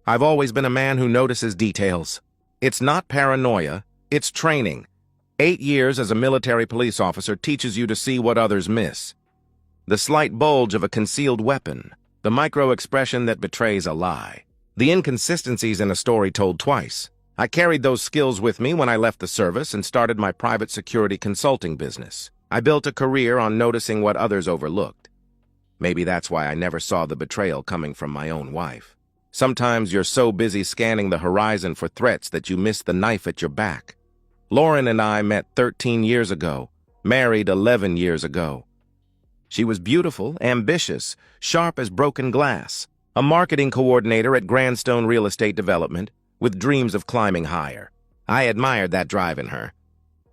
I've always been a man who notices details. It's not paranoia, it's training. 8 years as a military police officer teaches you to see what others miss. The slight bulge of a concealed weapon, the micro-expression that betrays a lie, the inconsistencies in a story told twice. I carried those skills with me when I left the service and started my private security consulting business. I built a career on noticing what others overlooked. Maybe that's why I never saw the betrayal coming from my own wife. Sometimes you're so busy scanning the horizon for threats that you miss the knife at your back. Lauren and I met 13 years ago, married 11 years ago. She was beautiful, ambitious, sharp as broken glass, a marketing coordinator at Grandstone Real Estate Development, with dreams of climbing higher. I admired that drive in her.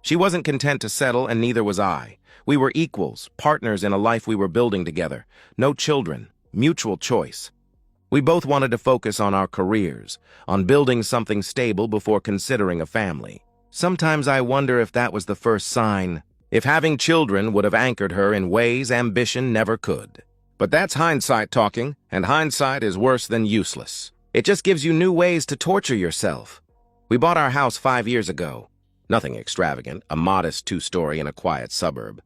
She wasn't content to settle, and neither was I. We were equals, partners in a life we were building together. No children, mutual choice. We both wanted to focus on our careers, on building something stable before considering a family. Sometimes I wonder if that was the first sign, if having children would have anchored her in ways ambition never could. But that's hindsight talking, and hindsight is worse than useless. It just gives you new ways to torture yourself. We bought our house 5 years ago. Nothing extravagant, a modest 2-story in a quiet suburb.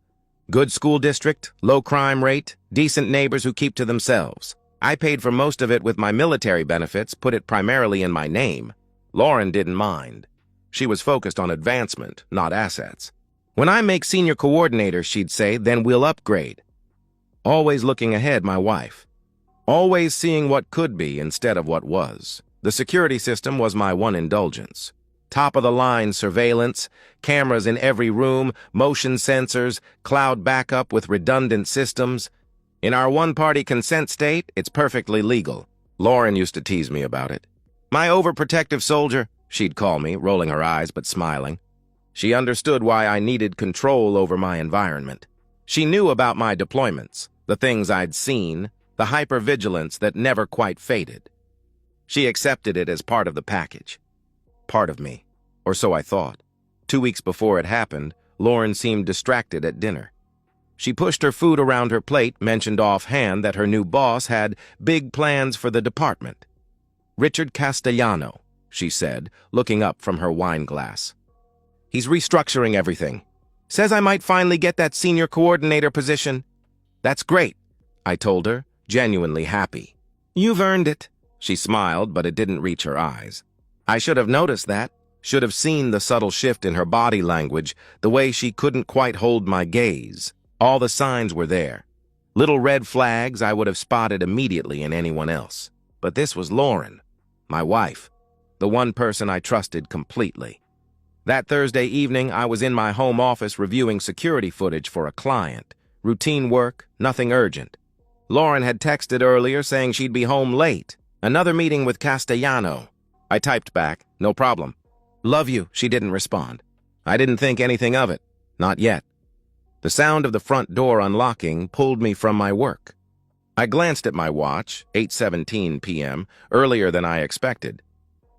Good school district, low crime rate, decent neighbors who keep to themselves. I paid for most of it with my military benefits, put it primarily in my name. Lauren didn't mind. She was focused on advancement, not assets. When I make senior coordinator, she'd say, then we'll upgrade. Always looking ahead, my wife. Always seeing what could be instead of what was. The security system was my one indulgence. Top-of-the-line surveillance, cameras in every room, motion sensors, cloud backup with redundant systems. In our one-party consent state, it's perfectly legal. Lauren used to tease me about it. My overprotective soldier, she'd call me, rolling her eyes but smiling. She understood why I needed control over my environment. She knew about my deployments, the things I'd seen, the hypervigilance that never quite faded. She accepted it as part of the package. Part of me, or so I thought. 2 weeks before it happened, Lauren seemed distracted at dinner. She pushed her food around her plate, mentioned offhand that her new boss had big plans for the department. Richard Castellano, she said, looking up from her wine glass. He's restructuring everything. Says I might finally get that senior coordinator position. That's great, I told her, genuinely happy. You've earned it. She smiled, but it didn't reach her eyes. I should have noticed that, should have seen the subtle shift in her body language, the way she couldn't quite hold my gaze. All the signs were there. Little red flags I would have spotted immediately in anyone else. But this was Lauren, my wife, the one person I trusted completely. That Thursday evening, I was in my home office reviewing security footage for a client. Routine work, nothing urgent. Lauren had texted earlier saying she'd be home late. Another meeting with Castellano. I typed back, no problem. Love you, she didn't respond. I didn't think anything of it. Not yet. The sound of the front door unlocking pulled me from my work. I glanced at my watch, 8:17 p.m., earlier than I expected.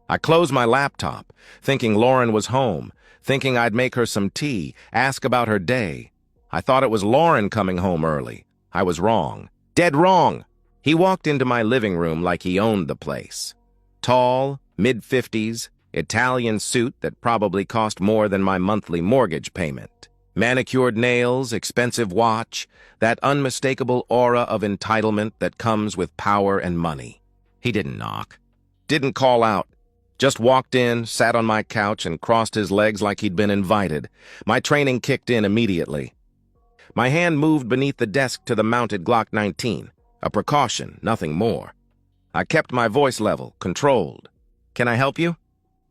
I closed my laptop, thinking Lauren was home, thinking I'd make her some tea, ask about her day. I thought it was Lauren coming home early. I was wrong. Dead wrong. He walked into my living room like he owned the place. Tall, mid-50s, Italian suit that probably cost more than my monthly mortgage payment. Manicured nails, expensive watch, that unmistakable aura of entitlement that comes with power and money. He didn't knock. Didn't call out. Just walked in, sat on my couch, and crossed his legs like he'd been invited. My training kicked in immediately. My hand moved beneath the desk to the mounted Glock 19. A precaution, nothing more. I kept my voice level, controlled. Can I help you?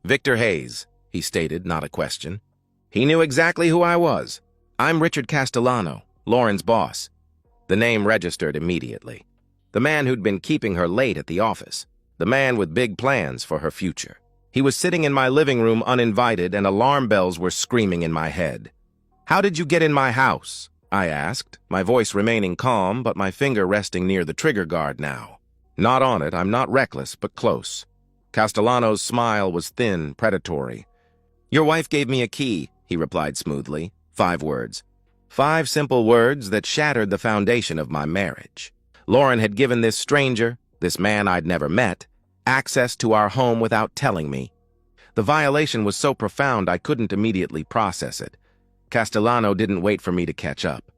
Victor Hayes, he stated, not a question. He knew exactly who I was. I'm Richard Castellano, Lauren's boss. The name registered immediately. The man who'd been keeping her late at the office. The man with big plans for her future. He was sitting in my living room uninvited, and alarm bells were screaming in my head. How did you get in my house? I asked, my voice remaining calm, but my finger resting near the trigger guard now. Not on it, I'm not reckless, but close. Castellano's smile was thin, predatory. Your wife gave me a key, he replied smoothly. 5 words. 5 simple words that shattered the foundation of my marriage. Lauren had given this stranger, this man I'd never met, access to our home without telling me. The violation was so profound I couldn't immediately process it. Castellano didn't wait for me to catch up.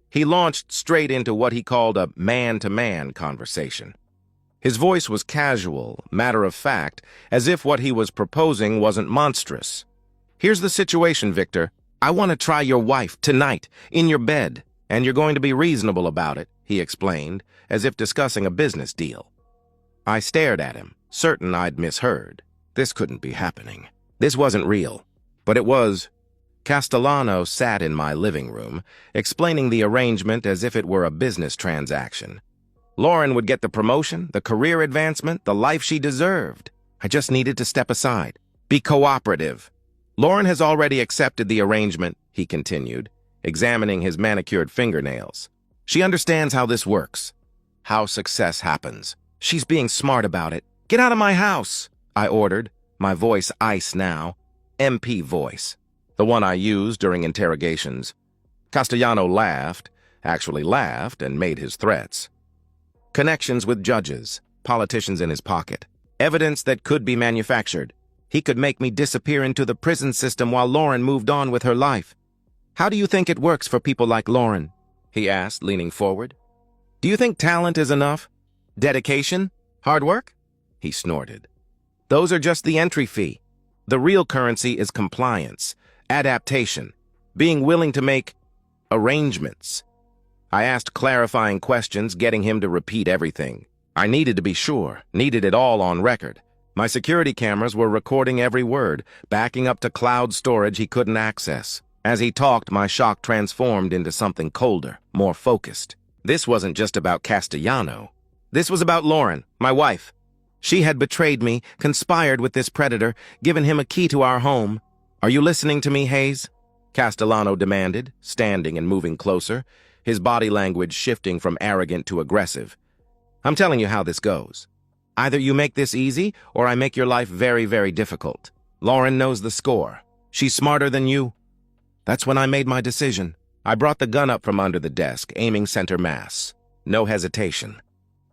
He launched straight into what he called a man-to-man conversation. His voice was casual, matter-of-fact, as if what he was proposing wasn't monstrous. "Here's the situation, Victor. I want to try your wife tonight, in your bed, and you're going to be reasonable about it," he explained, as if discussing a business deal. I stared at him, certain I'd misheard. This couldn't be happening. This wasn't real. But it was. Castellano sat in my living room, explaining the arrangement as if it were a business transaction. Lauren would get the promotion, the career advancement, the life she deserved. I just needed to step aside, be cooperative. Lauren has already accepted the arrangement, he continued, examining his manicured fingernails. She understands how this works, how success happens. She's being smart about it. "Get out of my house," I ordered, my voice ice now, MP voice, the one I used during interrogations. Castellano laughed, and made his threats. Connections with judges, politicians in his pocket, evidence that could be manufactured. He could make me disappear into the prison system while Lauren moved on with her life. "How do you think it works for people like Lauren?" he asked, leaning forward. "Do you think talent is enough? Dedication? Hard work?" He snorted. "Those are just the entry fee. The real currency is compliance, adaptation, being willing to make arrangements." I asked clarifying questions, getting him to repeat everything. I needed to be sure, needed it all on record. My security cameras were recording every word, backing up to cloud storage he couldn't access. As he talked, my shock transformed into something colder, more focused. This wasn't just about Castellano. This was about Lauren, my wife. She had betrayed me, conspired with this predator, given him a key to our home. "Are you listening to me, Hayes?" Castellano demanded, standing and moving closer, his body language shifting from arrogant to aggressive. "I'm telling you how this goes. Either you make this easy, or I make your life very, very difficult. Lauren knows the score. She's smarter than you." That's when I made my decision. I brought the gun up from under the desk, aiming center mass. No hesitation.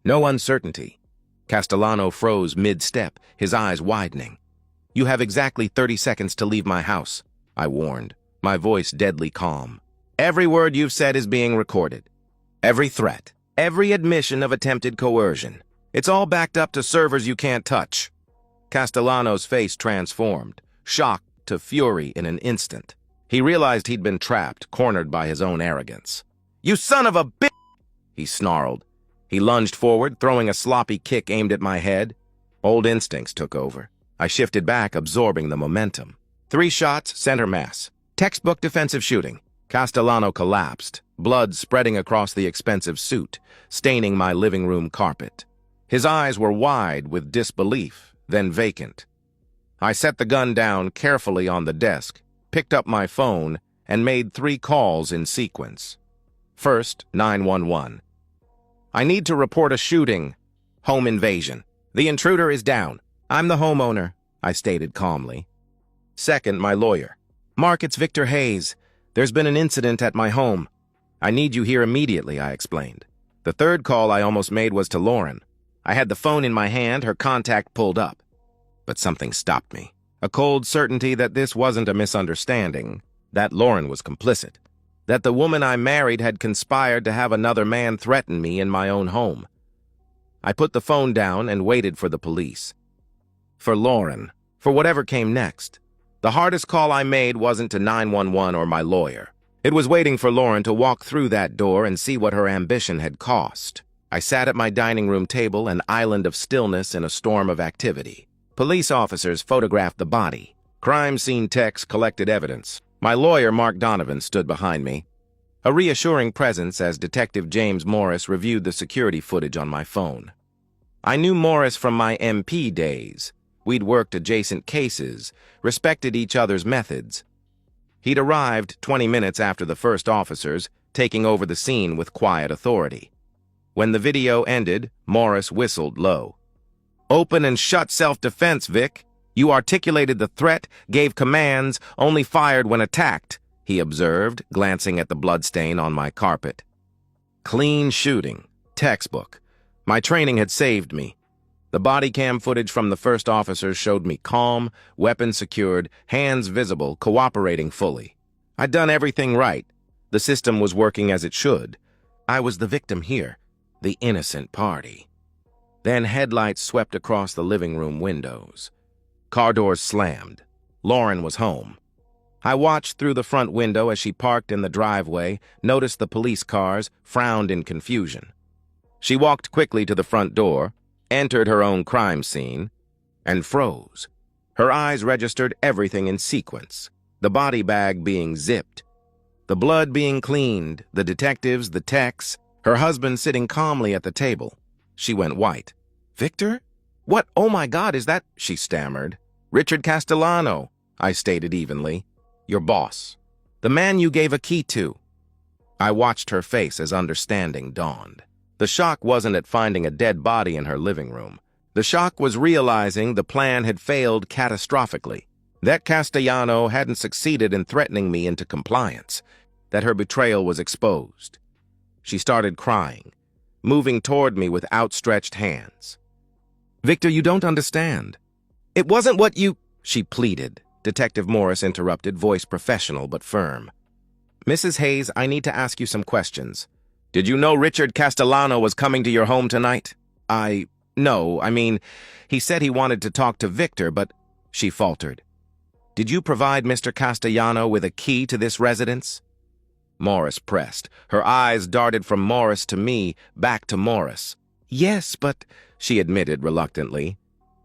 No uncertainty. Castellano froze mid-step, his eyes widening. "You have exactly 30 seconds to leave my house," I warned, my voice deadly calm. "Every word you've said is being recorded. Every threat. Every admission of attempted coercion. It's all backed up to servers you can't touch." Castellano's face transformed, shock to fury in an instant. He realized he'd been trapped, cornered by his own arrogance. "You son of a bitch!" he snarled. He lunged forward, throwing a sloppy kick aimed at my head. Old instincts took over. I shifted back, absorbing the momentum. 3 shots, center mass. Textbook defensive shooting. Castellano collapsed, blood spreading across the expensive suit, staining my living room carpet. His eyes were wide with disbelief, then vacant. I set the gun down carefully on the desk, picked up my phone, and made 3 calls in sequence. First, 911. "I need to report a shooting. Home invasion. The intruder is down. I'm the homeowner," I stated calmly. Second, my lawyer. "Mark, it's Victor Hayes. There's been an incident at my home. I need you here immediately," I explained. The third call I almost made was to Lauren. I had the phone in my hand, her contact pulled up. But something stopped me. A cold certainty that this wasn't a misunderstanding, that Lauren was complicit, that the woman I married had conspired to have another man threaten me in my own home. I put the phone down and waited for the police. For Lauren, for whatever came next. The hardest call I made wasn't to 911 or my lawyer. It was waiting for Lauren to walk through that door and see what her ambition had cost. I sat at my dining room table, an island of stillness in a storm of activity. Police officers photographed the body. Crime scene techs collected evidence. My lawyer, Mark Donovan, stood behind me, a reassuring presence as Detective James Morris reviewed the security footage on my phone. I knew Morris from my MP days. We'd worked adjacent cases, respected each other's methods. He'd arrived 20 minutes after the first officers, taking over the scene with quiet authority. When the video ended, Morris whistled low. "Open and shut self-defense, Vic. You articulated the threat, gave commands, only fired when attacked," he observed, glancing at the bloodstain on my carpet. Clean shooting. Textbook. My training had saved me. The body cam footage from the first officers showed me calm, weapon secured, hands visible, cooperating fully. I'd done everything right. The system was working as it should. I was the victim here, the innocent party. Then headlights swept across the living room windows. Car doors slammed. Lauren was home. I watched through the front window as she parked in the driveway, noticed the police cars, frowned in confusion. She walked quickly to the front door, entered her own crime scene, and froze. Her eyes registered everything in sequence, the body bag being zipped, the blood being cleaned, the detectives, the techs, her husband sitting calmly at the table. She went white. "Victor? What? Oh my God, is that?" she stammered. "Richard Castellano," I stated evenly. "Your boss. The man you gave a key to." I watched her face as understanding dawned. The shock wasn't at finding a dead body in her living room. The shock was realizing the plan had failed catastrophically, that Castellano hadn't succeeded in threatening me into compliance, that her betrayal was exposed. She started crying, moving toward me with outstretched hands. "Victor, you don't understand. It wasn't what you—" she pleaded. Detective Morris interrupted, voice professional but firm. "Mrs. Hayes, I need to ask you some questions. Did you know Richard Castellano was coming to your home tonight?" No, I mean, he said he wanted to talk to Victor, but..." she faltered. "Did you provide Mr. Castellano with a key to this residence?" Morris pressed. Her eyes darted from Morris to me, back to Morris. "Yes, but..." she admitted reluctantly.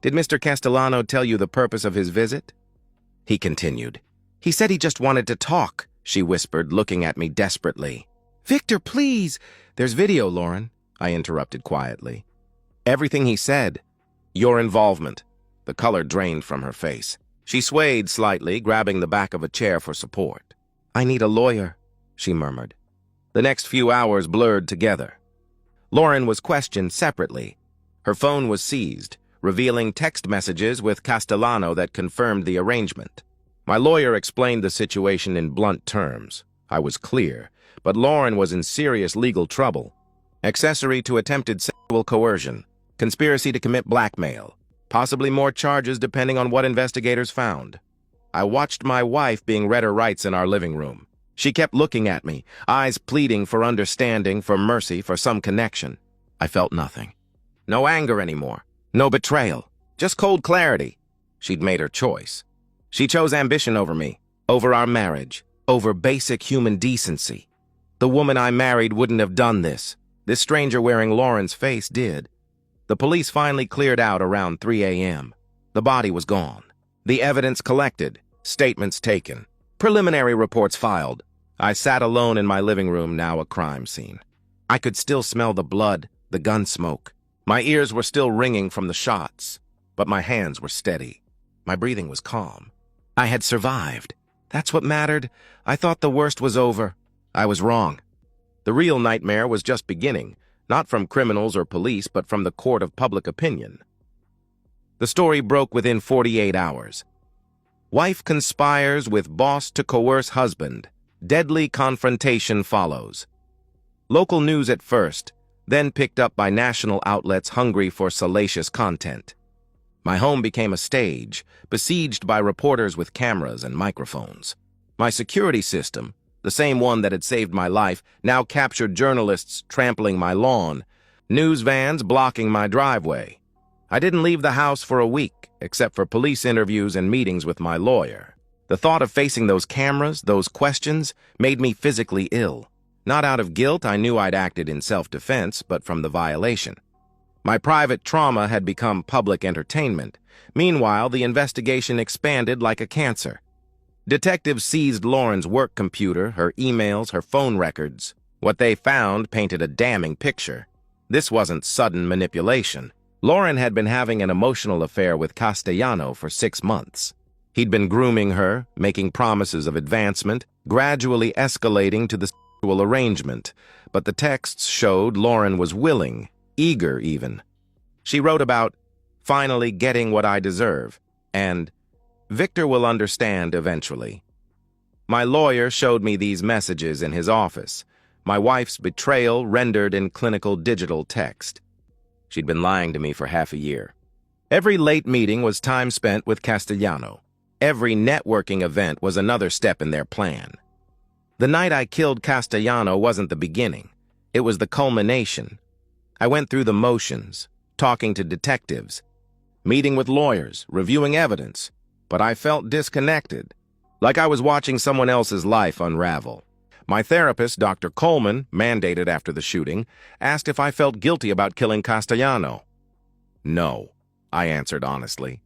"Did Mr. Castellano tell you the purpose of his visit?" He continued. "He said he just wanted to talk," she whispered, looking at me desperately. "Victor, please!" "There's video, Lauren," I interrupted quietly. "Everything he said." "Your involvement." The color drained from her face. She swayed slightly, grabbing the back of a chair for support. "I need a lawyer," she murmured. The next few hours blurred together. Lauren was questioned separately. Her phone was seized, revealing text messages with Castellano that confirmed the arrangement. My lawyer explained the situation in blunt terms. I was clear, but Lauren was in serious legal trouble. Accessory to attempted sexual coercion, conspiracy to commit blackmail, possibly more charges depending on what investigators found. I watched my wife being read her rights in our living room. She kept looking at me, eyes pleading for understanding, for mercy, for some connection. I felt nothing. No anger anymore. No betrayal. Just cold clarity. She'd made her choice. She chose ambition over me, over our marriage, over basic human decency. The woman I married wouldn't have done this. This stranger wearing Lauren's face did. The police finally cleared out around 3 a.m. The body was gone. The evidence collected, statements taken, preliminary reports filed. I sat alone in my living room, now a crime scene. I could still smell the blood, the gun smoke. My ears were still ringing from the shots, but my hands were steady. My breathing was calm. I had survived. That's what mattered. I thought the worst was over. I was wrong. The real nightmare was just beginning, not from criminals or police, but from the court of public opinion. The story broke within 48 hours. Wife conspires with boss to coerce husband. Deadly confrontation follows. Local news at first, then picked up by national outlets hungry for salacious content. My home became a stage, besieged by reporters with cameras and microphones. My security system, the same one that had saved my life, now captured journalists trampling my lawn, news vans blocking my driveway. I didn't leave the house for a week, except for police interviews and meetings with my lawyer. The thought of facing those cameras, those questions, made me physically ill. Not out of guilt, I knew I'd acted in self-defense, but from the violation. My private trauma had become public entertainment. Meanwhile, the investigation expanded like a cancer. Detectives seized Lauren's work computer, her emails, her phone records. What they found painted a damning picture. This wasn't sudden manipulation. Lauren had been having an emotional affair with Castellano for 6 months. He'd been grooming her, making promises of advancement, gradually escalating to the sexual arrangement. But the texts showed Lauren was willing, eager even. She wrote about finally getting what I deserve, and Victor will understand eventually. My lawyer showed me these messages in his office, my wife's betrayal rendered in clinical digital text. She'd been lying to me for half a year. Every late meeting was time spent with Castellano. Every networking event was another step in their plan. The night I killed Castellano wasn't the beginning. It was the culmination. I went through the motions, talking to detectives, meeting with lawyers, reviewing evidence, but I felt disconnected, like I was watching someone else's life unravel. My therapist, Dr. Coleman, mandated after the shooting, asked if I felt guilty about killing Castellano. No, I answered honestly.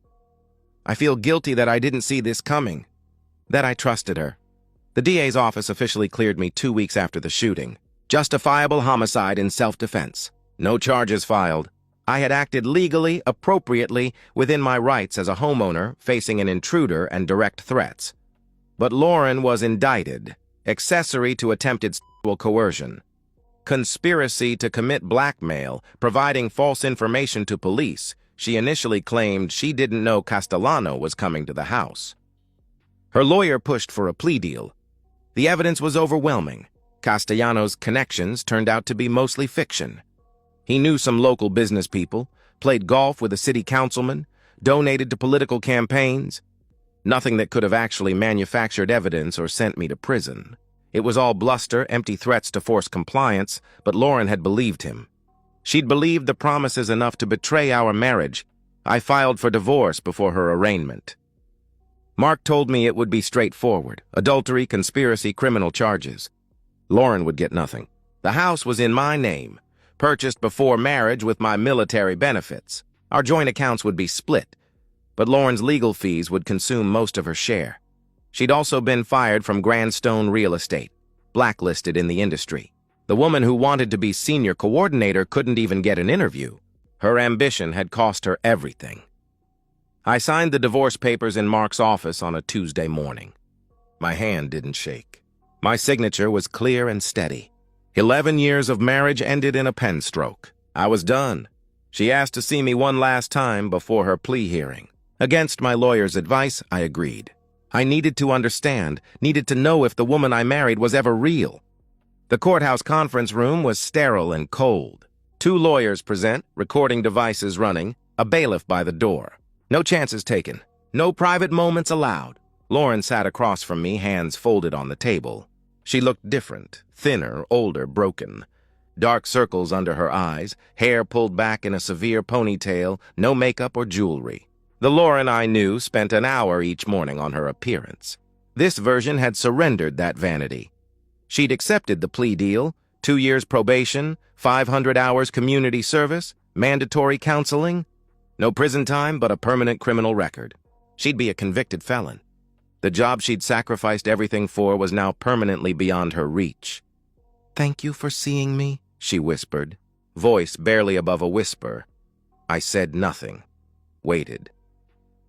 I feel guilty that I didn't see this coming, that I trusted her. The DA's office officially cleared me 2 weeks after the shooting. Justifiable homicide in self-defense. No charges filed. I had acted legally, appropriately, within my rights as a homeowner facing an intruder and direct threats. But Lauren was indicted. Accessory to attempted sexual coercion. Conspiracy to commit blackmail, providing false information to police. She initially claimed she didn't know Castellano was coming to the house. Her lawyer pushed for a plea deal. The evidence was overwhelming. Castellano's connections turned out to be mostly fiction. He knew some local business people, played golf with a city councilman, donated to political campaigns. Nothing that could have actually manufactured evidence or sent me to prison. It was all bluster, empty threats to force compliance, but Lauren had believed him. She'd believed the promises enough to betray our marriage. I filed for divorce before her arraignment. Mark told me it would be straightforward. Adultery, conspiracy, criminal charges. Lauren would get nothing. The house was in my name, purchased before marriage with my military benefits. Our joint accounts would be split, but Lauren's legal fees would consume most of her share. She'd also been fired from Grandstone Real Estate, blacklisted in the industry. The woman who wanted to be senior coordinator couldn't even get an interview. Her ambition had cost her everything. I signed the divorce papers in Mark's office on a Tuesday morning. My hand didn't shake. My signature was clear and steady. 11 years of marriage ended in a pen stroke. I was done. She asked to see me one last time before her plea hearing. Against my lawyer's advice, I agreed. I needed to understand, needed to know if the woman I married was ever real. The courthouse conference room was sterile and cold. 2 lawyers present, recording devices running, a bailiff by the door. No chances taken. No private moments allowed. Lauren sat across from me, hands folded on the table. She looked different, thinner, older, broken. Dark circles under her eyes, hair pulled back in a severe ponytail, no makeup or jewelry. The Lauren I knew spent an hour each morning on her appearance. This version had surrendered that vanity. She'd accepted the plea deal, 2 years probation, 500 hours community service, mandatory counseling. No prison time, but a permanent criminal record. She'd be a convicted felon. The job she'd sacrificed everything for was now permanently beyond her reach. "Thank you for seeing me," she whispered, voice barely above a whisper. I said nothing. Waited.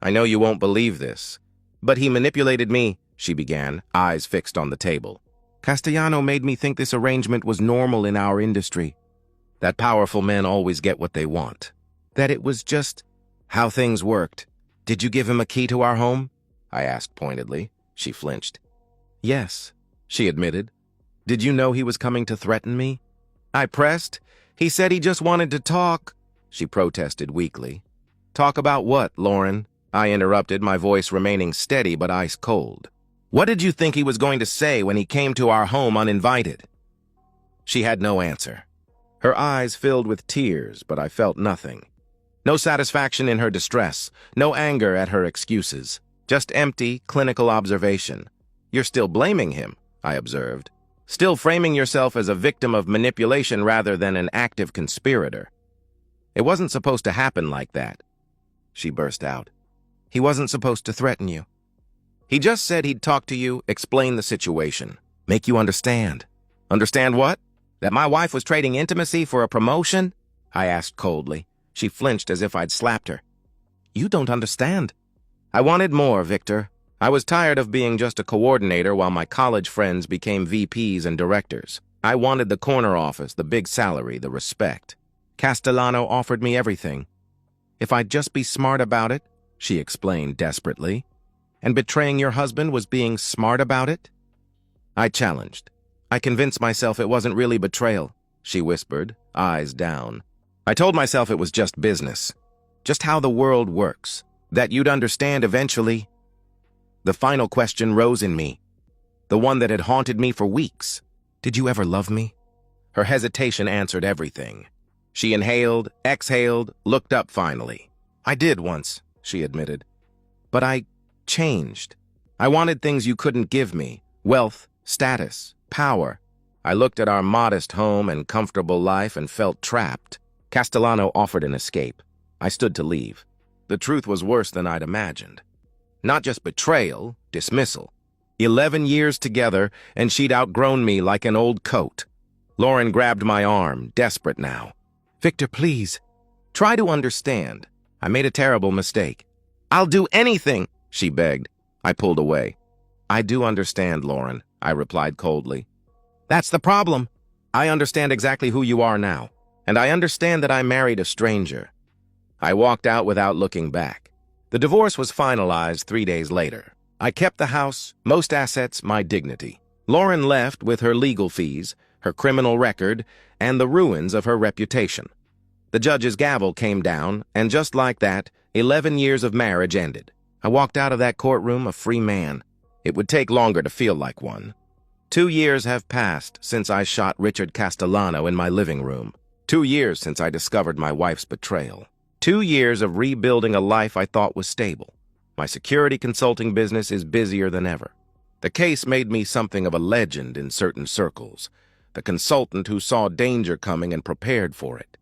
"I know you won't believe this, but he manipulated me," she began, eyes fixed on the table. "Castellano made me think this arrangement was normal in our industry. That powerful men always get what they want. That it was just how things worked. Did you give him a key to our home?" I asked pointedly. She flinched. "Yes," she admitted. "Did you know he was coming to threaten me?" I pressed. "He said he just wanted to talk," she protested weakly. "Talk about what, Lauren?" I interrupted, my voice remaining steady but ice cold. "What did you think he was going to say when he came to our home uninvited?" She had no answer. Her eyes filled with tears, but I felt nothing. No satisfaction in her distress, no anger at her excuses. Just empty, clinical observation. "You're still blaming him," I observed. "Still framing yourself as a victim of manipulation rather than an active conspirator. It wasn't supposed to happen like that," she burst out. "He wasn't supposed to threaten you. He just said he'd talk to you, explain the situation, make you understand." "Understand what? That my wife was trading intimacy for a promotion?" I asked coldly. She flinched as if I'd slapped her. "You don't understand." "I wanted more, Victor. I was tired of being just a coordinator while my college friends became VPs and directors. I wanted the corner office, the big salary, the respect. Castellano offered me everything. If I'd just be smart about it," she explained desperately. "And betraying your husband was being smart about it?" I challenged. "I convinced myself it wasn't really betrayal," she whispered, eyes down. "I told myself it was just business. just how the world works, that you'd understand eventually. The final question rose in me, the one that had haunted me for weeks. Did you ever love me? Her hesitation answered everything. She inhaled, exhaled, looked up finally. I did once, she admitted. But I changed. I wanted things you couldn't give me: wealth, status, power. I looked at our modest home and comfortable life and felt trapped. Castellano offered an escape. I stood to leave. The truth was worse than I'd imagined. Not just betrayal, dismissal. 11 years together, and she'd outgrown me like an old coat. Lauren grabbed my arm, desperate now. Victor, please. Try to understand. I made a terrible mistake. I'll do anything, she begged. I pulled away. I do understand, Lauren, I replied coldly. That's the problem. I understand exactly who you are now, and I understand that I married a stranger. I walked out without looking back. The divorce was finalized 3 days later. I kept the house, most assets, my dignity. Lauren left with her legal fees, her criminal record, and the ruins of her reputation. The judge's gavel came down, and just like that, 11 years of marriage ended. I walked out of that courtroom a free man. It would take longer to feel like one. 2 years have passed since I shot Richard Castellano in my living room. 2 years since I discovered my wife's betrayal. 2 years of rebuilding a life I thought was stable. My security consulting business is busier than ever. The case made me something of a legend in certain circles, the consultant who saw danger coming and prepared for it.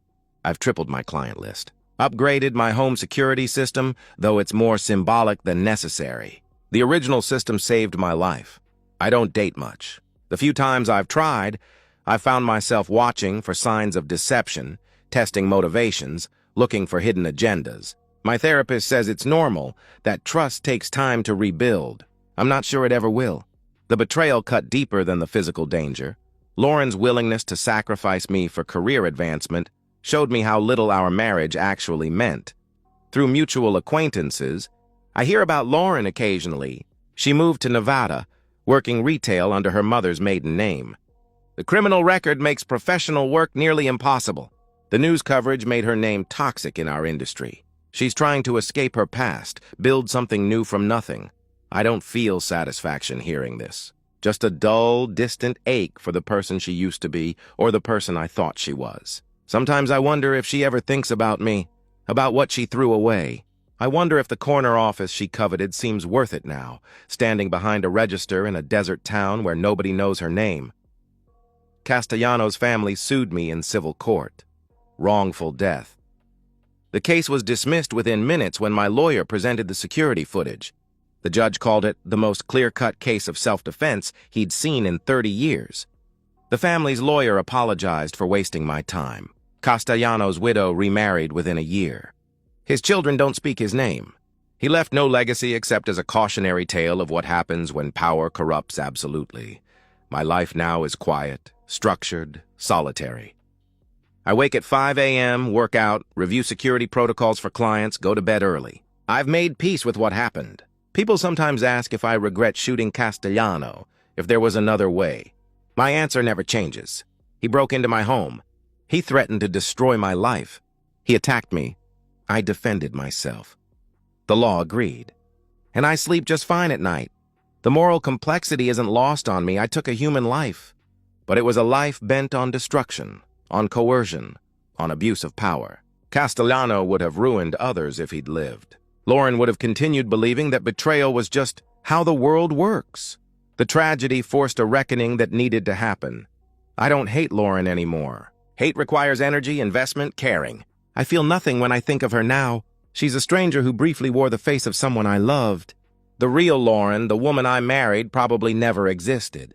I've tripled my client list, upgraded my home security system, though it's more symbolic than necessary. The original system saved my life. I don't date much. The few times I've tried, I've found myself watching for signs of deception, testing motivations, looking for hidden agendas. My therapist says it's normal, that trust takes time to rebuild. I'm not sure it ever will. The betrayal cut deeper than the physical danger. Lauren's willingness to sacrifice me for career advancement showed me how little our marriage actually meant. Through mutual acquaintances, I hear about Lauren occasionally. She moved to Nevada, working retail under her mother's maiden name. The criminal record makes professional work nearly impossible. The news coverage made her name toxic in our industry. She's trying to escape her past, build something new from nothing. I don't feel satisfaction hearing this. Just a dull, distant ache for the person she used to be or the person I thought she was. Sometimes I wonder if she ever thinks about me, about what she threw away. I wonder if the corner office she coveted seems worth it now, standing behind a register in a desert town where nobody knows her name. Castellano's family sued me in civil court. Wrongful death. The case was dismissed within minutes when my lawyer presented the security footage. The judge called it the most clear-cut case of self-defense he'd seen in 30 years. The family's lawyer apologized for wasting my time. Castellano's widow remarried within a year. His children don't speak his name. He left no legacy except as a cautionary tale of what happens when power corrupts absolutely. My life now is quiet, structured, solitary. I wake at 5 a.m., work out, review security protocols for clients, go to bed early. I've made peace with what happened. People sometimes ask if I regret shooting Castellano, if there was another way. My answer never changes. He broke into my home. He threatened to destroy my life. He attacked me. I defended myself. The law agreed. And I sleep just fine at night. The moral complexity isn't lost on me. I took a human life. But it was a life bent on destruction, on coercion, on abuse of power. Castellano would have ruined others if he'd lived. Lauren would have continued believing that betrayal was just how the world works. The tragedy forced a reckoning that needed to happen. I don't hate Lauren anymore. Hate requires energy, investment, caring. I feel nothing when I think of her now. She's a stranger who briefly wore the face of someone I loved. The real Lauren, the woman I married, probably never existed.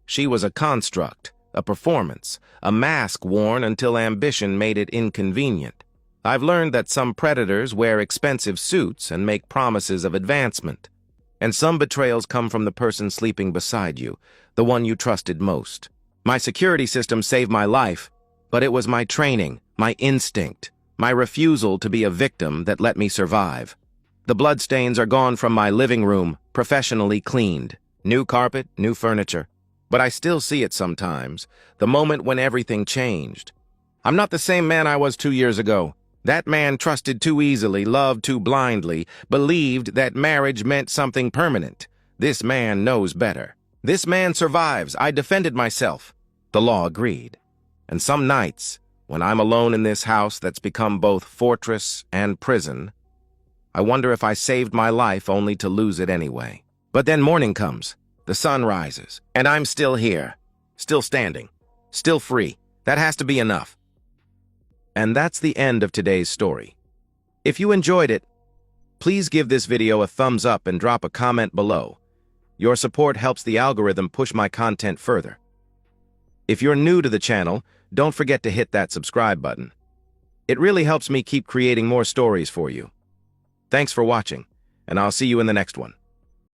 She was a construct, a performance, a mask worn until ambition made it inconvenient. I've learned that some predators wear expensive suits and make promises of advancement. And some betrayals come from the person sleeping beside you, the one you trusted most. My security system saved my life, but it was my training, my instinct, my refusal to be a victim that let me survive. The bloodstains are gone from my living room, professionally cleaned. New carpet, new furniture. But I still see it sometimes, the moment when everything changed. I'm not the same man I was 2 years ago. That man trusted too easily, loved too blindly, believed that marriage meant something permanent. This man knows better. This man survives. I defended myself. The law agreed. And some nights, when I'm alone in this house that's become both fortress and prison, I wonder if I saved my life only to lose it anyway. But then morning comes, the sun rises, and I'm still here, still standing, still free. That has to be enough. And that's the end of today's story. If you enjoyed it, please give this video a thumbs up and drop a comment below. Your support helps the algorithm push my content further. If you're new to the channel, don't forget to hit that subscribe button. It really helps me keep creating more stories for you. Thanks for watching, and I'll see you in the next one.